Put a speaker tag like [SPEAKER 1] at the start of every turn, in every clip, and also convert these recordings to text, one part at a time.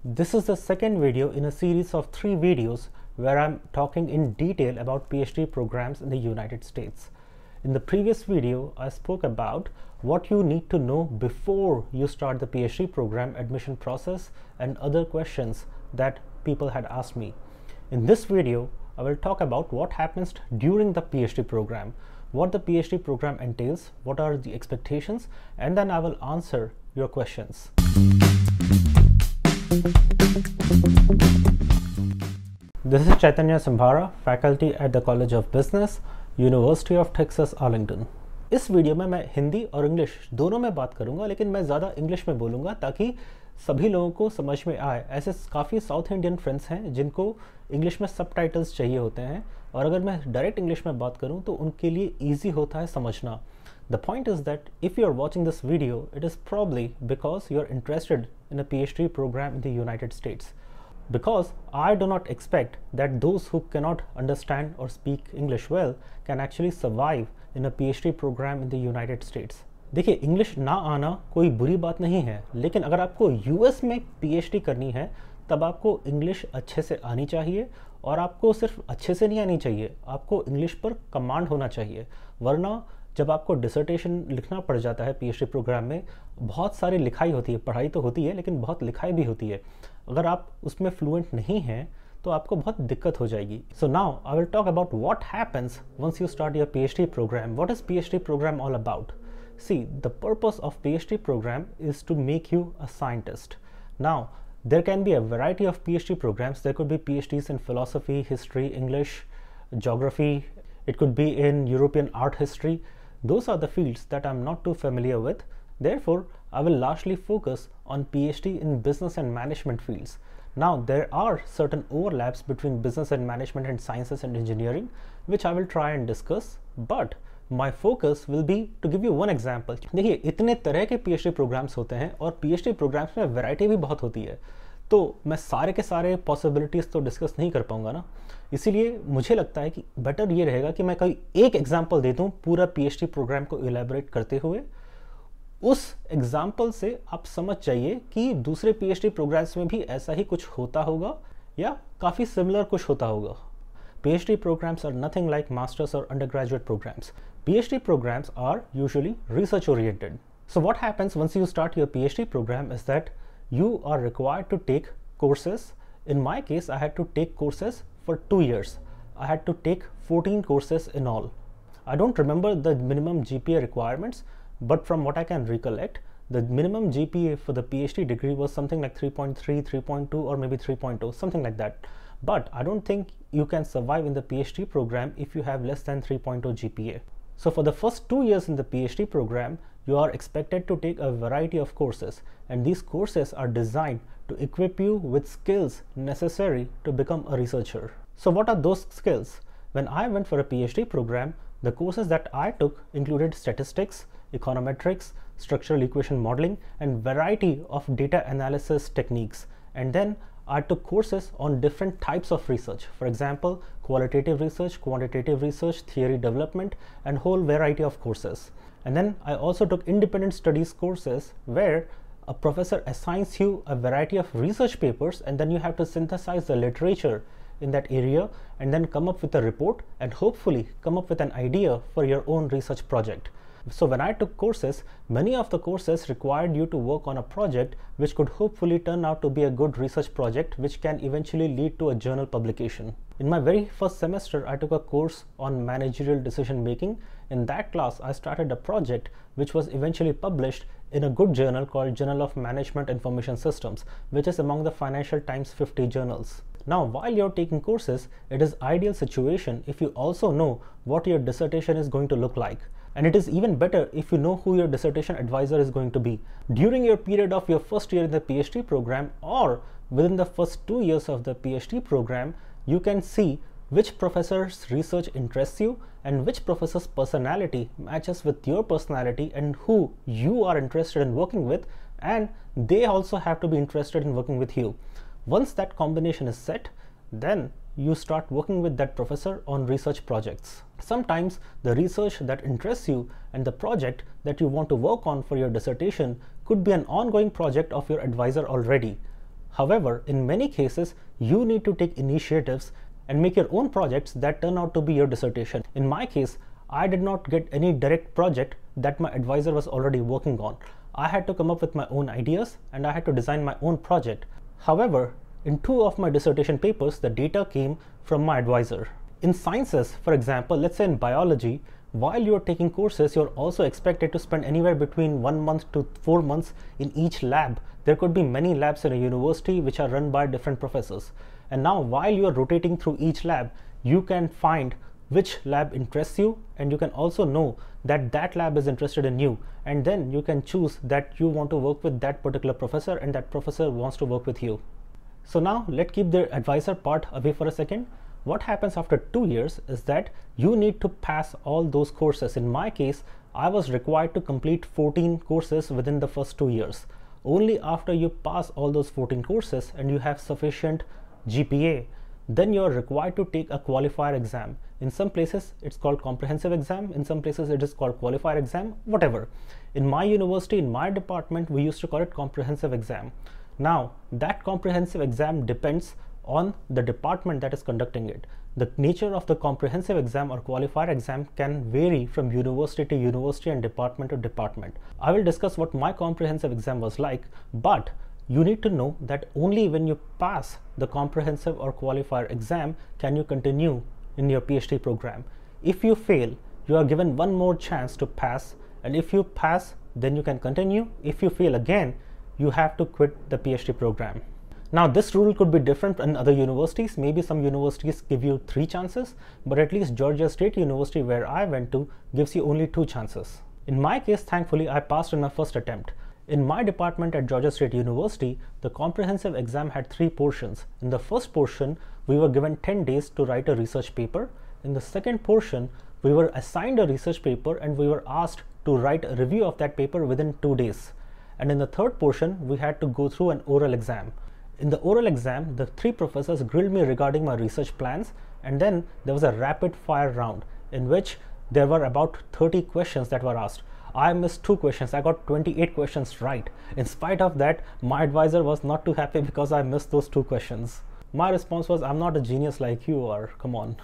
[SPEAKER 1] This is the second video in a series of 3 videos where I'm talking in detail about PhD programs in the United States. In the previous video, I spoke about what you need to know before you start the PhD program admission process and other questions that people had asked me. In this video, I will talk about what happens during the PhD program, what the PhD program entails, what are the expectations, and then I will answer your questions. This is Chaitanya Sambhara, faculty at the College of Business, University of Texas, Arlington. इस video में मैं हिंदी और English दोनों में बात करूंगा, लेकिन मैं ज़्यादा इंग्लिश में बोलूंगा ताकि सभी लोगों को समझ में आए। ऐसे काफ़ी साउथ इंडियन फ्रेंड्स हैं जिनको इंग्लिश में सबटाइटल्स चाहिए होते हैं, और अगर मैं डायरेक्ट इंग्लिश में बात करूं तो उनके लिए ईजी होता है समझना। The point is that if you are watching this video, it is probably because you are interested in a PhD program in the United States. Because I do not expect that those who cannot understand or speak English well can actually survive in a PhD program in the United States. देखिए, English ना आना कोई बुरी बात नहीं है, लेकिन अगर आपको यूएस में PhD करनी है तब आपको इंग्लिश अच्छे से आनी चाहिए, और आपको सिर्फ अच्छे से नहीं आनी चाहिए, आपको इंग्लिश पर कमांड होना चाहिए। वरना जब आपको डिसर्टेशन लिखना पड़ जाता है PhD प्रोग्राम में, बहुत सारी लिखाई होती है, पढ़ाई तो होती है लेकिन बहुत लिखाई भी होती है। अगर आप उसमें फ्लुएंट नहीं हैं तो आपको बहुत दिक्कत हो जाएगी। So now I will talk about what happens once you start your PhD programme. What is PhD programme all about? See, the purpose of PhD program is to make you a scientist. Now, there can be a variety of PhD programs. There could be PhDs in philosophy, history, English, geography. It could be in European art history. Those are the fields that I'm not too familiar with. Therefore, I will largely focus on PhD in business and management fields. Now, there are certain overlaps between business and management and sciences and engineering, which I will try and discuss. But my focus will be to give you one example. देखिए, इतने तरह के PhD programs होते हैं और PhD programs में variety भी बहुत होती है, तो मैं सारे के सारे पॉसिबिलिटीज़ तो डिस्कस नहीं कर पाऊंगा ना। इसीलिए मुझे लगता है कि बेटर ये रहेगा कि मैं कोई एक एग्जांपल दे दूं पूरा PhD प्रोग्राम को इलेबोरेट करते हुए। उस एग्जांपल से आप समझ जाइए कि दूसरे PhD प्रोग्राम्स में भी ऐसा ही कुछ होता होगा या काफ़ी सिमिलर कुछ होता होगा। PhD programs are nothing like master's or undergraduate programs. PhD programs are usually research oriented. So what happens once you start your PhD program is that you are required to take courses. In my case, I had to take courses for 2 years. I had to take 14 courses in all. I don't remember the minimum GPA requirements, but from what I can recollect, the minimum GPA for the PhD degree was something like 3.3, 3.2, or maybe 3.0, something like that. But I don't think you can survive in the PhD program if you have less than 3.0 GPA. So for the first 2 years in the PhD program, you are expected to take a variety of courses, and these courses are designed to equip you with skills necessary to become a researcher. So what are those skills? When I went for a PhD program, the courses that I took included statistics, econometrics, structural equation modeling, and variety of data analysis techniques. And then I took courses on different types of research. For example, qualitative research, quantitative research, theory development, and whole variety of courses. And then I also took independent studies courses where a professor assigns you a variety of research papers, and then you have to synthesize the literature in that area and then come up with a report and hopefully come up with an idea for your own research project. So when I took courses, many of the courses required you to work on a project which could hopefully turn out to be a good research project which can eventually lead to a journal publication. In my very first semester, I took a course on managerial decision making. In that class, I started a project which was eventually published in a good journal called Journal of Management Information Systems, which is among the Financial Times 50 journals. Now, while you're taking courses, it is ideal situation if you also know what your dissertation is going to look like. And it is even better if you know who your dissertation advisor is going to be. During your period of your first year in the PhD program, or within the first 2 years of the PhD program, you can see which professor's research interests you and which professor's personality matches with your personality and who you are interested in working with, and they also have to be interested in working with you. Once that combination is set, then you start working with that professor on research projects. Sometimes the research that interests you and the project that you want to work on for your dissertation could be an ongoing project of your advisor already. However, in many cases, you need to take initiatives and make your own projects that turn out to be your dissertation. In my case, I did not get any direct project that my advisor was already working on. I had to come up with my own ideas and I had to design my own project. However, in 2 of my dissertation papers, the data came from my advisor. In sciences, for example, let's say in biology, while you're taking courses, you're also expected to spend anywhere between 1 month to 4 months in each lab. There could be many labs in a university which are run by different professors. And now while you're rotating through each lab, you can find which lab interests you, and you can also know that that lab is interested in you, and then you can choose that you want to work with that particular professor and that professor wants to work with you. So now let's keep the advisor part away for a second. What happens after 2 years is that you need to pass all those courses. In my case, I was required to complete 14 courses within the first 2 years. Only after you pass all those 14 courses and you have sufficient GPA, then you are required to take a qualifier exam. In some places it's called comprehensive exam, in some places it is called qualifier exam, whatever. In my university, in my department, we used to call it comprehensive exam. Now that comprehensive exam depends on the department that is conducting it. The nature of the comprehensive exam or qualifier exam can vary from university to university and department to department. I will discuss what my comprehensive exam was like, but you need to know that only when you pass the comprehensive or qualifier exam can you continue in your PhD program. If you fail, you are given one more chance to pass, and if you pass, then you can continue. If you fail again, you have to quit the PhD program. Now this rule could be different in other universities. Maybe some universities give you 3 chances, but at least Georgia State University, where I went to, gives you only 2 chances. In my case, thankfully, I passed in my first attempt. In my department at Georgia State University, the comprehensive exam had 3 portions. In the first portion, we were given 10 days to write a research paper. In the second portion, we were assigned a research paper and we were asked to write a review of that paper within 2 days. And in the third portion, we had to go through an oral exam. In the oral exam, the 3 professors grilled me regarding my research plans, and then there was a rapid fire round in which there were about 30 questions that were asked. I missed 2 questions. I got 28 questions right. In spite of that, my advisor was not too happy because I missed those 2 questions. My response was, I'm not a genius like you are, come on.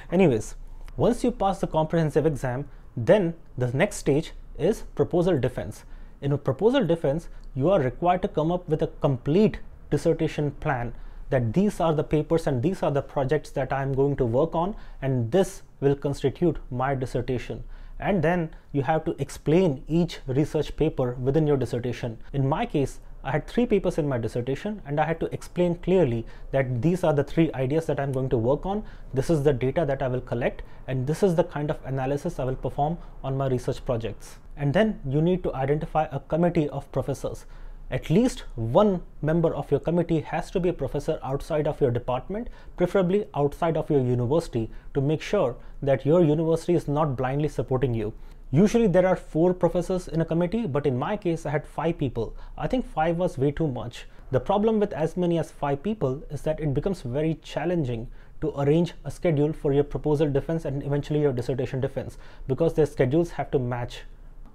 [SPEAKER 1] Anyways, once you pass the comprehensive exam, then the next stage is proposal defense. In a proposal defense, you are required to come up with a complete dissertation plan, that these are the papers and these are the projects that I am going to work on, and this will constitute my dissertation. And then you have to explain each research paper within your dissertation. In my case, I had 3 papers in my dissertation, and I had to explain clearly that these are the 3 ideas that I'm going to work on, this is the data that I will collect, and this is the kind of analysis I will perform on my research projects. And then you need to identify a committee of professors. At least one member of your committee has to be a professor outside of your department, preferably outside of your university, to make sure that your university is not blindly supporting you. Usually there are 4 professors in a committee, but in my case I had 5 people. I think 5 was way too much. The problem with as many as 5 people is that it becomes very challenging to arrange a schedule for your proposal defense and eventually your dissertation defense, because their schedules have to match.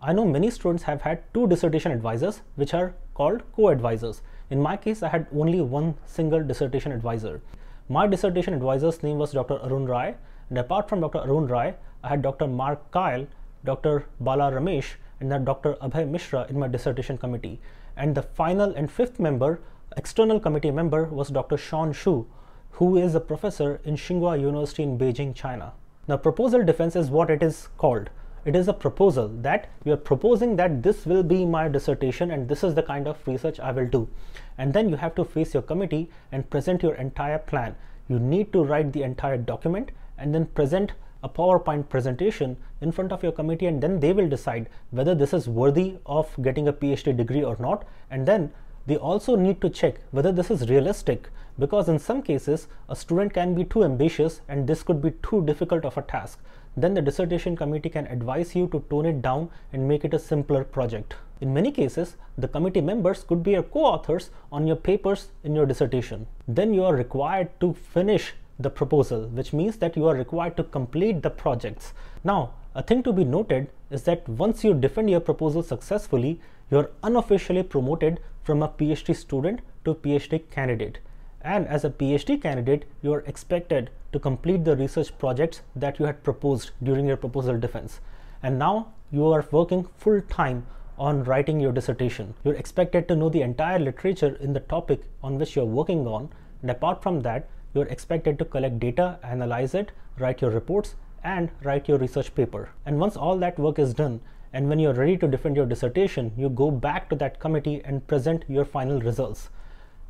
[SPEAKER 1] I know many students have had 2 dissertation advisors, which are called co-advisors. In my case, I had only one single dissertation advisor. My dissertation advisor's name was Dr. Arun Rai, and apart from Dr. Arun Rai, I had Dr. Mark Kyle, Dr. Bala Ramesh, and then Dr. Abhay Mishra in my dissertation committee. And the final and 5th member, external committee member, was Dr. Sean Shu, who is a professor in Tsinghua University in Beijing, China. Now, proposal defense is what it is called. It is a proposal that you are proposing that this will be my dissertation and this is the kind of research I will do. And then you have to face your committee and present your entire plan. You need to write the entire document and then present a PowerPoint presentation in front of your committee, and then they will decide whether this is worthy of getting a PhD degree or not. And then they also need to check whether this is realistic, because in some cases a student can be too ambitious and this could be too difficult of a task. Then the dissertation committee can advise you to tone it down and make it a simpler project. In many cases, the committee members could be your co-authors on your papers in your dissertation. Then you are required to finish the proposal, which means that you are required to complete the projects. Now, a thing to be noted is that once you defend your proposal successfully, you are unofficially promoted from a PhD student to PhD candidate. And as a PhD candidate, you are expected to complete the research projects that you had proposed during your proposal defense. And now you are working full time on writing your dissertation. You're expected to know the entire literature in the topic on which you're working on. And apart from that, you're expected to collect data, analyze it, write your reports, and write your research paper. And once all that work is done, and when you're ready to defend your dissertation, you go back to that committee and present your final results.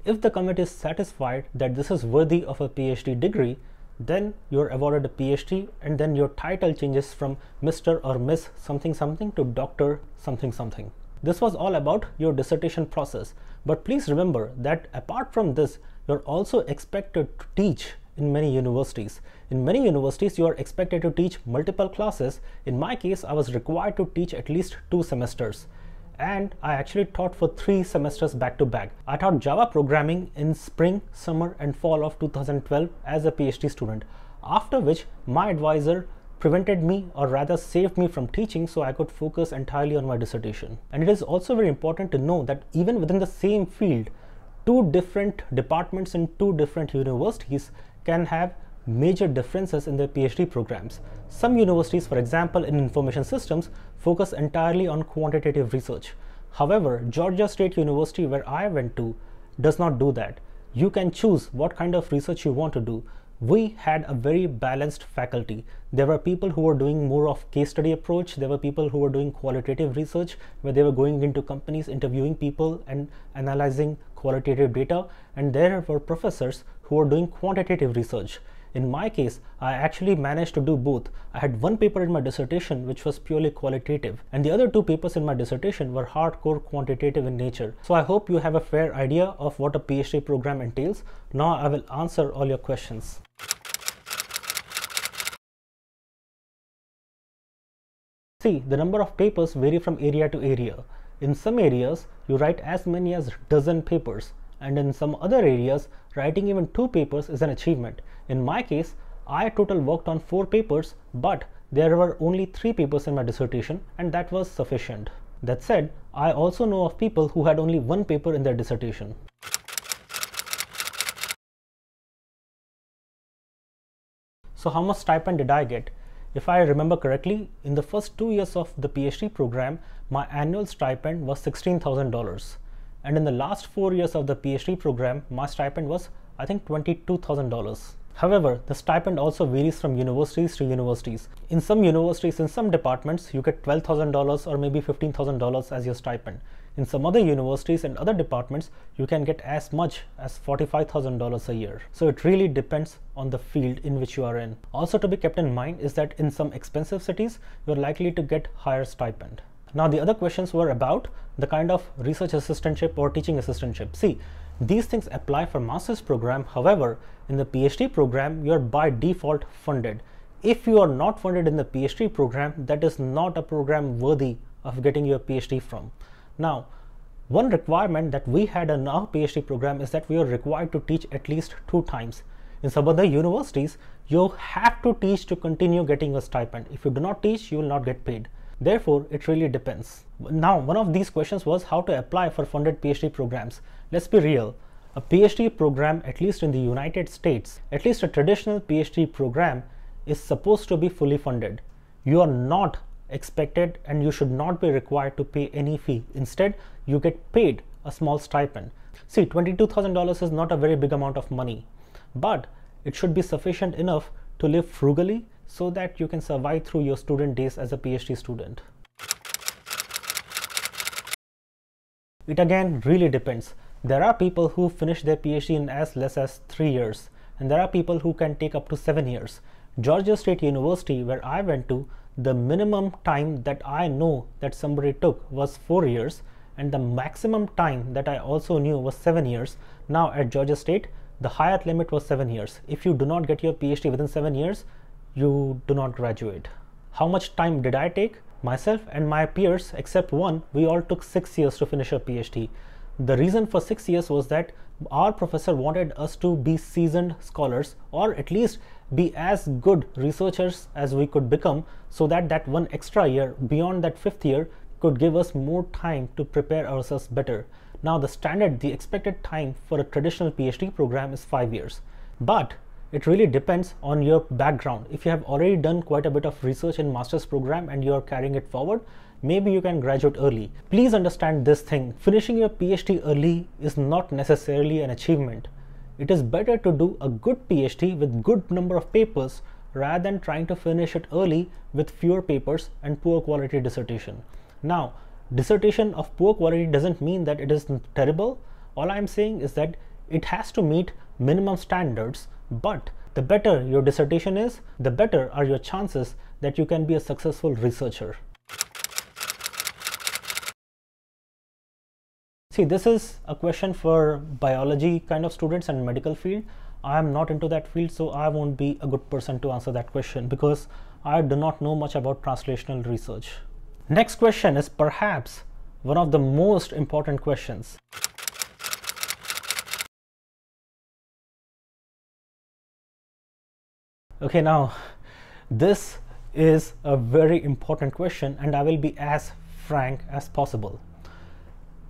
[SPEAKER 1] If the committee is satisfied that this is worthy of a PhD degree, then you're awarded a PhD, and then your title changes from Mr. or Miss something something to Dr. something something. This was all about your dissertation process. But please remember that apart from this, you're also expected to teach in many universities. In many universities, you are expected to teach multiple classes. In my case, I was required to teach at least 2 semesters. And I actually taught for 3 semesters back to back. I taught Java programming in spring, summer, and fall of 2012 as a PhD student, after which my advisor prevented me, or rather saved me from teaching, so I could focus entirely on my dissertation. And it is also very important to know that even within the same field, 2 different departments in 2 different universities can have major differences in their PhD programs. Some universities, for example in information systems, focus entirely on quantitative research. However, Georgia State University, where I went to, does not do that. You can choose what kind of research you want to do. We had a very balanced faculty. There were people who were doing more of case study approach. There were people who were doing qualitative research, where they were going into companies, interviewing people and analyzing qualitative data. And there were professors who were doing quantitative research. In my case, I actually managed to do both. I had 1 paper in my dissertation which was purely qualitative, and the other 2 papers in my dissertation were hardcore quantitative in nature. So I hope you have a fair idea of what a PhD program entails. Now I will answer all your questions. See, the number of papers vary from area to area. In some areas, you write as many as dozen papers, and in some other areas, writing even 2 papers is an achievement. In my case, I total worked on 4 papers, but there were only 3 papers in my dissertation, and that was sufficient. That said, I also know of people who had only 1 paper in their dissertation. So how much stipend did I get? If I remember correctly, in the first 2 years of the PhD program, my annual stipend was $16,000. And in the last 4 years of the PhD program, my stipend was, I think, $22,000. However, the stipend also varies from universities to universities. In some universities, in some departments, you get $12,000 or maybe $15,000 as your stipend. In some other universities and other departments, you can get as much as $45,000 a year. So it really depends on the field in which you are in. Also to be kept in mind is that in some expensive cities, you're likely to get higher stipend. Now the other questions were about the kind of research assistantship or teaching assistantship. See, these things apply for master's program. However, in the PhD program, you are by default funded. If you are not funded in the PhD program, that is not a program worthy of getting your PhD from. Now, one requirement that we had in our PhD program is that we are required to teach at least 2 times. In some other universities, you have to teach to continue getting a stipend. If you do not teach, you will not get paid. Therefore, it really depends. Now, one of these questions was how to apply for funded PhD programs. Let's be real. A PhD program, at least in the United States, at least a traditional PhD program, is supposed to be fully funded. You are not expected and you should not be required to pay any fee. Instead, you get paid a small stipend. See, $22,000 is not a very big amount of money, but it should be sufficient enough to live frugally so that you can survive through your student days as a PhD student. It again really depends. There are people who finish their PhD in as less as 3 years, and there are people who can take up to 7 years. Georgia State University, where I went to, the minimum time that I know that somebody took was 4 years, and the maximum time that I also knew was 7 years. Now at Georgia State, the higher limit was 7 years. If you do not get your PhD within 7 years, you do not graduate. How much time did I take? Myself and my peers, except one, we all took 6 years to finish our PhD. The reason for 6 years was that our professor wanted us to be seasoned scholars, or at least be as good researchers as we could become, so that that 1 extra year beyond that 5th year could give us more time to prepare ourselves better. Now the expected time for a traditional PhD program is 5 years, but it really depends on your background. If you have already done quite a bit of research in master's program and you are carrying it forward, maybe you can graduate early. Please understand this thing. Finishing your PhD early is not necessarily an achievement. It is better to do a good PhD with good number of papers rather than trying to finish it early with fewer papers and poor quality dissertation. Now, dissertation of poor quality doesn't mean that it is terrible. All I'm saying is that it has to meet minimum standards, but the better your dissertation is, the better are your chances that you can be a successful researcher. See, this is a question for biology kind of students and medical field. I am not into that field, so I won't be a good person to answer that question because I do not know much about translational research. Next question is perhaps one of the most important questions. Okay, now this is a very important question and I will be as frank as possible.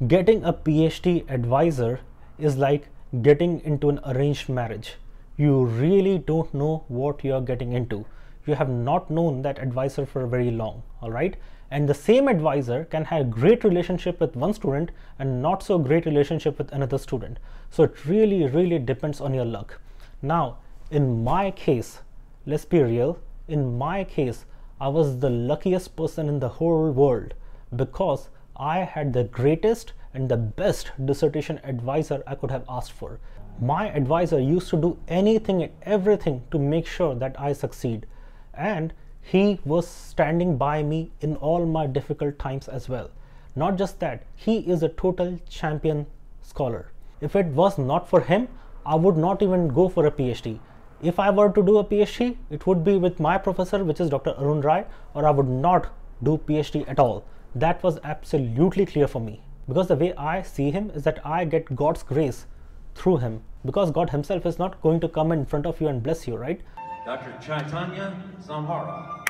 [SPEAKER 1] Getting a PhD advisor is like getting into an arranged marriage. You really don't know what you are getting into. You have not known that advisor for very long, all right? And the same advisor can have a great relationship with one student and not so great relationship with another student. So it really depends on your luck. Now, in my case, let's be real, in my case, I was the luckiest person in the whole world because I had the greatest and the best dissertation advisor I could have asked for. My advisor used to do anything and everything to make sure that I succeed. And he was standing by me in all my difficult times as well. Not just that, he is a total champion scholar. If it was not for him, I would not even go for a PhD. If I were to do a PhD, it would be with my professor, which is Dr. Arun Rai, or I would not do PhD at all. That was absolutely clear for me. Because the way I see him is that I get God's grace through him. Because God himself is not going to come in front of you and bless you, right?
[SPEAKER 2] Dr. Chaitanya Samhara,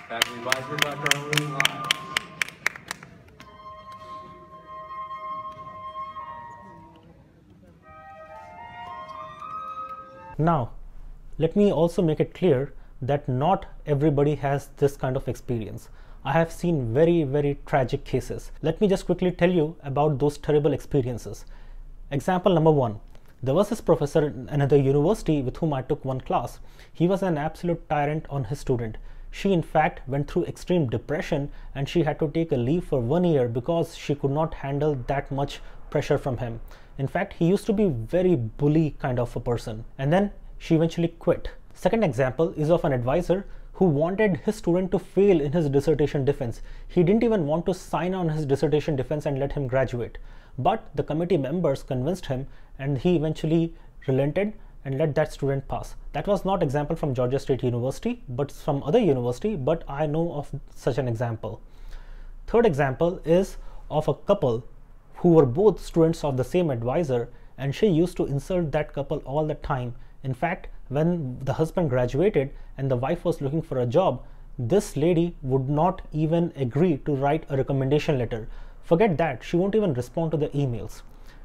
[SPEAKER 2] faculty advisor, Dr. Arun Rai.
[SPEAKER 1] Now, let me also make it clear that not everybody has this kind of experience. I have seen very tragic cases. Let me just quickly tell you about those terrible experiences. Example number 1. There was this professor in another university with whom I took one class. He was an absolute tyrant on his student. She in fact went through extreme depression and she had to take a leave for 1 year because she could not handle that much pressure from him. In fact, he used to be very bully kind of a person, and then she eventually quit. Second example is of an advisor who wanted his student to fail in his dissertation defense. He didn't even want to sign on his dissertation defense and let him graduate. But the committee members convinced him and he eventually relented and let that student pass. That was not example from Georgia State University, but some other university, but I know of such an example. Third example is of a couple who were both students of the same advisor, and she used to insult that couple all the time. In fact, when the husband graduated and the wife was looking for a job, this lady would not even agree to write a recommendation letter. Forget that, she won't even respond to the emails.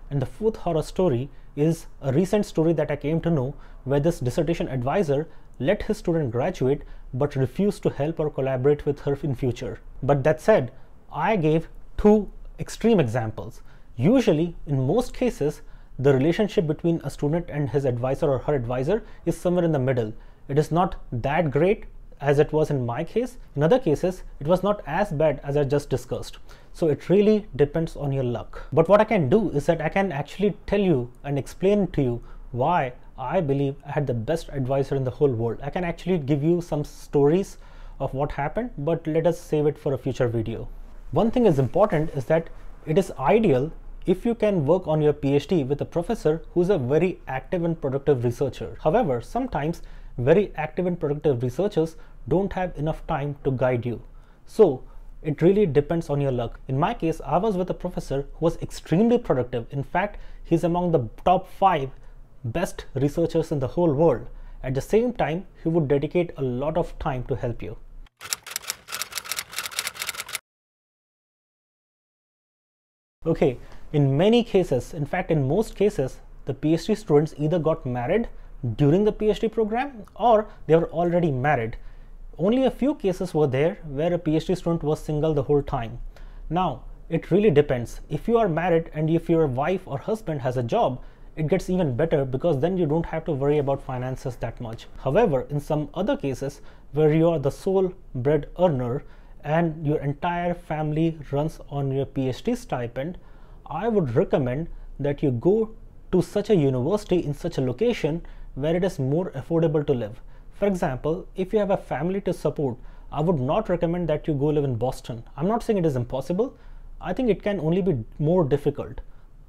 [SPEAKER 1] And the fourth horror story is a recent story that I came to know, where this dissertation advisor let his student graduate but refused to help or collaborate with her in future. But that said, I gave two extreme examples. Usually, in most cases, the relationship between a student and his advisor or her advisor is somewhere in the middle. It is not that great as it was in my case. In other cases, it was not as bad as I just discussed. So it really depends on your luck. But what I can do is that I can actually tell you and explain to you why I believe I had the best advisor in the whole world. I can actually give you some stories of what happened, but let us save it for a future video. One thing is important is that it is ideal if you can work on your PhD with a professor who's a very active and productive researcher. However, sometimes very active and productive researchers don't have enough time to guide you. So it really depends on your luck. In my case, I was with a professor who was extremely productive. In fact, he's among the top 5 best researchers in the whole world. At the same time, he would dedicate a lot of time to help you. Okay, In many cases, in fact in most cases, the PhD students either got married during the PhD program or they were already married. Only a few cases were there where a PhD student was single the whole time. Now, it really depends. If you are married and if your wife or husband has a job, it gets even better because then you don't have to worry about finances that much. However, in some other cases where you are the sole bread earner and your entire family runs on your PhD stipend, I would recommend that you go to such a university in such a location where it is more affordable to live. For example, if you have a family to support, I would not recommend that you go live in Boston. I'm not saying it is impossible. I think it can only be more difficult.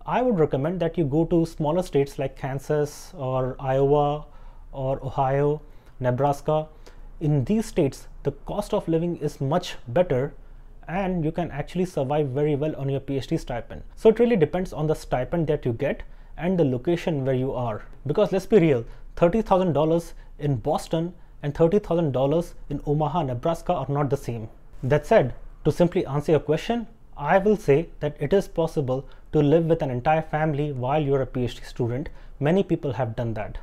[SPEAKER 1] I would recommend that you go to smaller states like Kansas or Iowa or Ohio, Nebraska. In these states, the cost of living is much better and you can actually survive very well on your PhD stipend. So it really depends on the stipend that you get and the location where you are. Because let's be real, $30,000 in Boston and $30,000 in Omaha, Nebraska are not the same. That said, to simply answer your question, I will say that it is possible to live with an entire family while you're a PhD student. Many people have done that.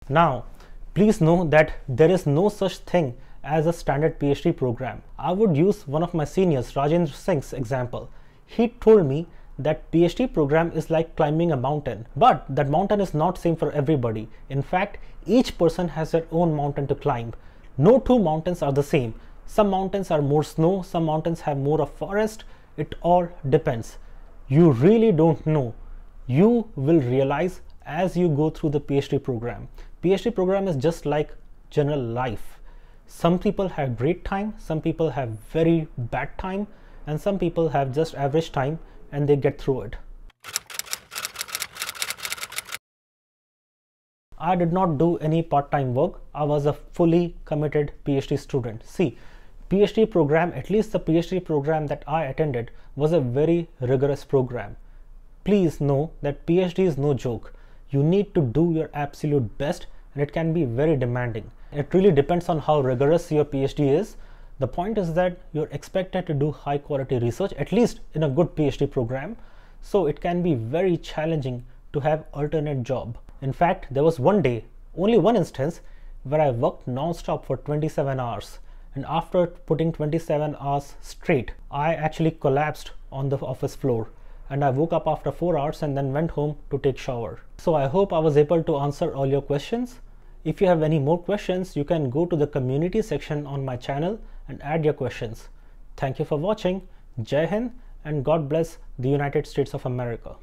[SPEAKER 1] Now, please know that there is no such thing as a standard PhD program. I would use one of my seniors, Rajendra Singh's example. He told me that PhD program is like climbing a mountain, but that mountain is not same for everybody. In fact, each person has their own mountain to climb. No two mountains are the same. Some mountains are more snow, some mountains have more of forest. It all depends. You really don't know. You will realize as you go through the PhD program. PhD program is just like general life. Some people have great time, some people have very bad time, and some people have just average time and they get through it. I did not do any part-time work. I was a fully committed PhD student. See, PhD program, at least the PhD program that I attended, was a very rigorous program. Please know that PhD is no joke. You need to do your absolute best and it can be very demanding. It really depends on how rigorous your PhD is. The point is that you're expected to do high quality research, at least in a good PhD program. So it can be very challenging to have alternate job. In fact, there was one day, only one instance, where I worked non-stop for 27 hours. And after putting 27 hours straight, I actually collapsed on the office floor. And I woke up after 4 hours and then went home to take shower. So I hope I was able to answer all your questions. If you have any more questions, you can go to the community section on my channel and add your questions. Thank you for watching. Jai Hind and God bless the United States of America.